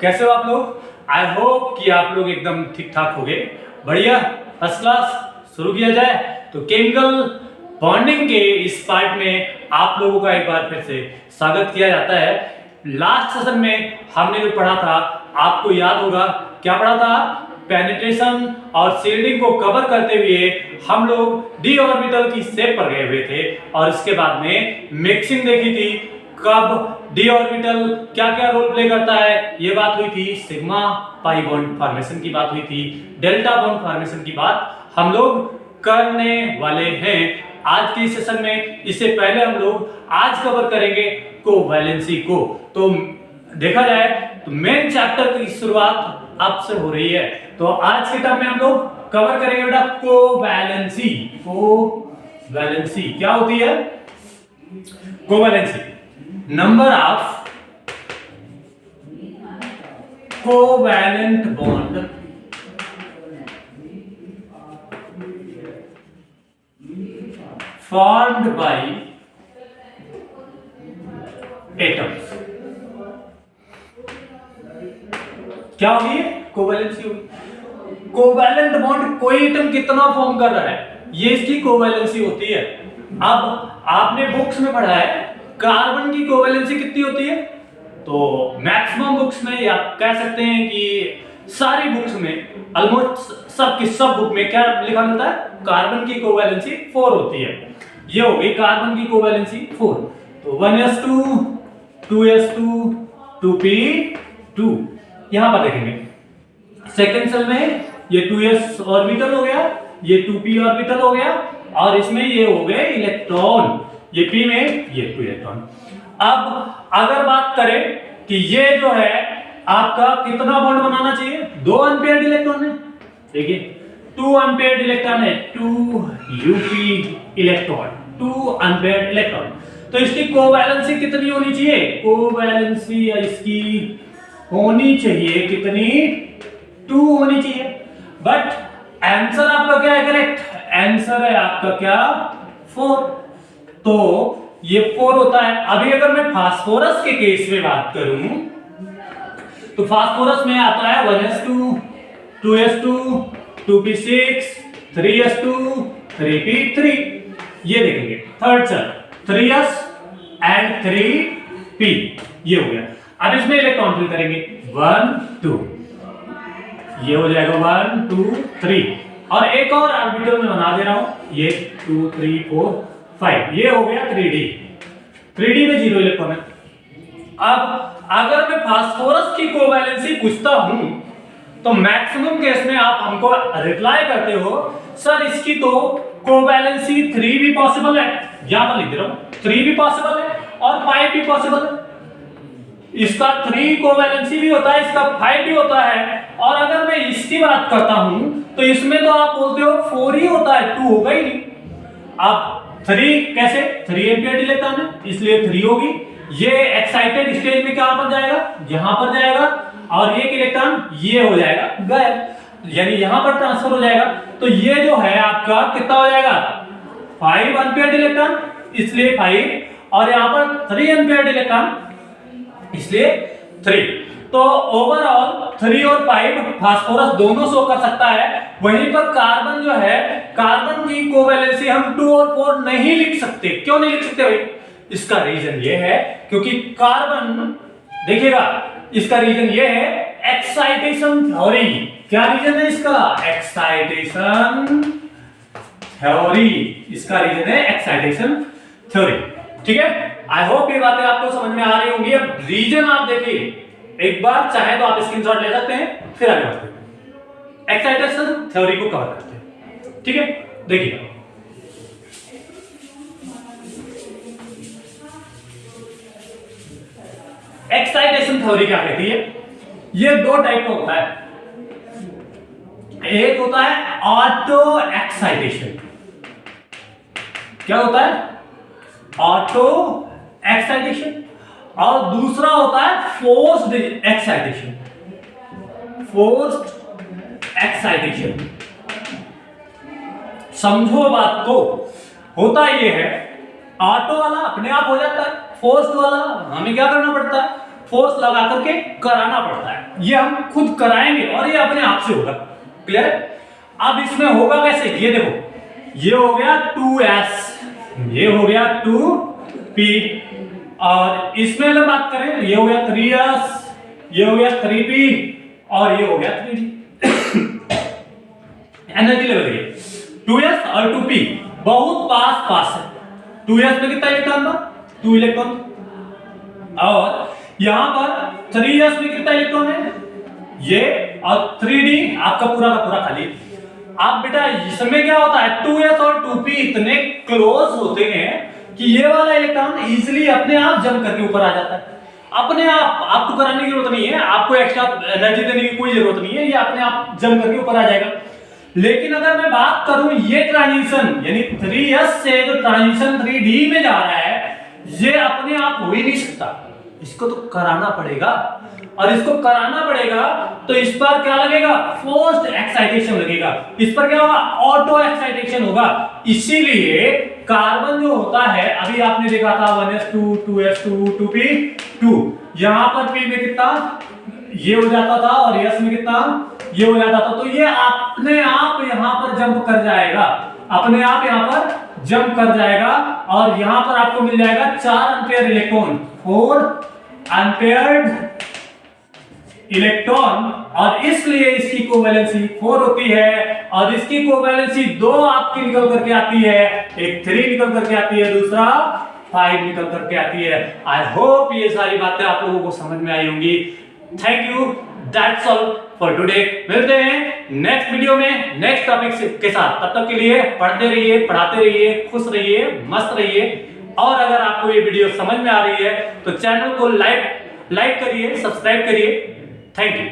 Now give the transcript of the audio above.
कैसे हो आप लोग? आई होप कि आप लोग एकदम ठीक ठाक हो गए। बढ़िया, फर्स्ट क्लास। शुरू किया जाए तो केमिकल बॉन्डिंग के इस पार्ट में आप लोगों का एक बार फिर से स्वागत किया जाता है। लास्ट सेशन में हमने जो पढ़ा था, आपको याद होगा क्या पढ़ा था? पेनिट्रेशन और शील्डिंग को कवर करते हुए हम लोग डी ऑर्बिटल की शेप पर गए हुए थे और इसके बाद में मिक्सिंग देखी थी। कब डी ऑर्बिटल क्या क्या रोल प्ले करता है ये बात हुई थी। सिग्मा पाई बॉन्ड फॉर्मेशन की बात हुई थी। डेल्टा बॉन्ड फॉर्मेशन की बात हम लोग करने वाले हैं आज के सेशन में। इससे पहले हम लोग आज कवर करेंगे कोवैलेंसी को। तो देखा जाए तो मेन चैप्टर की शुरुआत अब से हो रही है। तो आज के टर्म में हम लोग कवर करेंगे बेटा कोवैलेंसी। कोवैलेंसी क्या होती है? Covalency number of covalent bond formed by atoms। क्या होगी? कोवैलेंसी होगी। कोवैलेंट बॉन्ड कोई एटम कितना फॉर्म कर रहा है, ये इसकी कोवैलेंसी होती है। अब आपने बुक्स में पढ़ा है कार्बन की कोवैलेंसी कितनी होती है, तो मैक्सिमम बुक्स में या कह सकते हैं कि सारी बुक्स में ऑलमोस्ट सब की सब बुक में क्या लिखा मिलता है? कार्बन की कोवैलेंसी 4 होती है। ये हो गई कार्बन की कोवैलेंसी 4। तो 1s2 2s2 2p2 यहां पर देखेंगे सेकेंड सेल में ये 2s ऑर्बिटल हो गया, ये 2p ऑर्बिटल हो गया और इसमें ये हो गए इलेक्ट्रॉन, ये p में ये 2 इलेक्ट्रॉन। अब अगर बात करें कि ये जो है आपका कितना बॉन्ड बनाना चाहिए, 2 अनपेयर्ड इलेक्ट्रॉन है। देखिए 2 अनपेयर्ड इलेक्ट्रॉन है, 2 up इलेक्ट्रॉन, 2 अनपेयर्ड इलेक्ट्रॉन। तो इसकी कोवैलेंसी कितनी होनी चाहिए? कोवैलेंसी इसकी होनी चाहिए कितनी? 2 होनी चाहिए। बट आंसर आपका क्या है? करेक्ट आंसर है आपका क्या? 4। तो ये 4 होता है। अभी अगर मैं फास्फोरस के केस में बात करूं तो फास्फोरस में आता है 1s2 2s2 2p6 3s2 3p3। ये देखेंगे third cell 3s and 3p ये हो गया। अब इसमें इलेक्ट्रॉन फिल करेंगे 1 2, ये हो जाएगा 1 2 3 और एक और ऑर्बिटल में बना दे रहा हूं, ये 2 3 4 5 ये हो गया 3d में 0 इलेक्ट्रॉन है। अब अगर मैं फास्फोरस की कोवैलेंसी पूछता हूं तो मैक्सिमम केस में आप हमको रिप्लाई करते हो सर इसकी तो कोवैलेंसी 3 भी पॉसिबल है, यहां पर लिख दे रहा हूं 3 भी पॉसिबल है और 5 भी पॉसिबल है। इसका 3 कोवैलेंसी भी होता है, इसका 5 भी होता है। और अगर मैं इसकी बात करता हूं तो इसमें तो आप बोलते हो 4 ही होता है, 2 होगा ही नहीं। अब 3 कैसे? 3 एम्पियर इलेक्ट्रॉन है इसलिए 3 होगी। ये एक्साइटेड स्टेज में कहां पर जाएगा? यहां पर जाएगा और एक इलेक्ट्रॉन ये हो जाएगा गायब, यानी यहां पर ट्रांसफर हो जाएगा। तो ये जो है आपका कितना हो जाएगा? 5 अनपेयर्ड इलेक्ट्रॉन इसलिए 5 और यहां पर 3 अनपेयर्ड इलेक्ट्रॉन इसलिए 3। तो ओवरऑल 3 और 5 फास्फोरस दोनों शो कर सकता है। वहीं पर कार्बन जो है, कार्बन की कोवैलेंसी हम 2 और 4 नहीं लिख सकते। क्यों नहीं लिख सकते भाई? इसका रीजन ये है क्योंकि कार्बन, देखिएगा इसका रीजन ये है एक्साइटेशन थ्योरी। क्या रीजन है इसका? Excitation theory. इसका रीजन है एक्साइटेशन थ्योरी। ठीक है, आई होप ये बातें आपको समझ में आ रही होंगी। अब रीजन आप देखिए एक बार, चाहे तो आप स्क्रीनशॉट ले सकते हैं, फिर आगे बढ़ते हैं। एक्साइटेशन थ्योरी को कवर करते हैं। ठीक है, देखिए एक्साइटेशन थ्योरी क्या कहती है? ये 2 टाइप का होता है। एक होता है ऑटो एक्साइटेशन। क्या होता है? Auto excitation. और दूसरा होता है फोर्स्ड एक्साइटेशन। फोर्स्ड एक्साइटेशन, समझो बात को। होता ये है ऑटो वाला अपने आप हो जाता है, फोर्स्ड वाला हमें क्या करना पड़ता है? फोर्स लगा करके कराना पड़ता है, ये हम खुद कराएंगे और ये अपने आप से होगा। क्लियर है? अब इसमें होगा कैसे, ये देखो, ये हो गया 2s, ये हो गया 2p, और इसमें अगर बात करें तो ये हो गया 3s, ये हो गया 3p और ये हो गया 3d। एनर्जी लेवल देखिए, 2s और 2p बहुत पास पास है। 2s में कितना इलेक्ट्रॉन था, 2 इलेक्ट्रॉन, और यहां पर 3s में कितना इलेक्ट्रॉन है, ये, और 3d आपका पूरा का पूरा खाली। अब बेटा इसमें क्या होता है, 2s और 2p इतने क्लोज होते हैं कि ये वाला इलेक्ट्रॉन इजीली अपने आप जंप करके ऊपर आ जाता है। अपने आप, आपको कराने की जरूरत नहीं है, आपको एक्स्ट्रा एनर्जी देने की कोई जरूरत नहीं है, ये अपने आप जंप करके ऊपर आ जाएगा। लेकिन अगर मैं बात करूं ये ट्रांजिशन, यानी 3s से जो ट्रांजिशन 3d में जा रहा है, ये अपने आप हो ही नहीं सकता, इसको तो कराना पड़ेगा, और इसको कराना पड़ेगा तो इस पर क्या लगेगा, फोर्स्ड एक्साइटेशन लगेगा। इस पर क्या होगा, ऑटो एक्साइटेशन होगा। इसीलिए कार्बन जो होता है, अभी आपने देखा था 1s2 2s2 2p2, यहां पर p में कितना ये हो जाता था और s में कितना ये हो जाता था, तो ये अपने आप यहां पर जंप कर जाएगा, अपने आप यहां पर जंप कर जाएगा, और यहां पर आपको मिल जाएगा 4 एम्पियर इलेक्ट्रॉन, 4 एम्पियर्ड इलेक्ट्रॉन, और इसलिए इसकी कोवैलेंसी 4 होती है, और इसकी कोवैलेंसी 2 आपकी निकल करके आती है, एक 3 निकल करके आती है, दूसरा 5 निकल करके आती है। आई होप ये सारी बातें आप लोगों को समझ में आई होंगी। Thank you, that's all for today. मिलते हैं नेक्स्ट वीडियो में नेक्स्ट टॉपिक के साथ। तब तक के लिए पढ़ते रहिए, पढ़ाते रहिए, खुश रहिए, मस्त रहिए, और अगर आपको ये वीडियो समझ में आ रही है तो चैनल को लाइक करिए, सब्सक्राइब करिए। Thank you.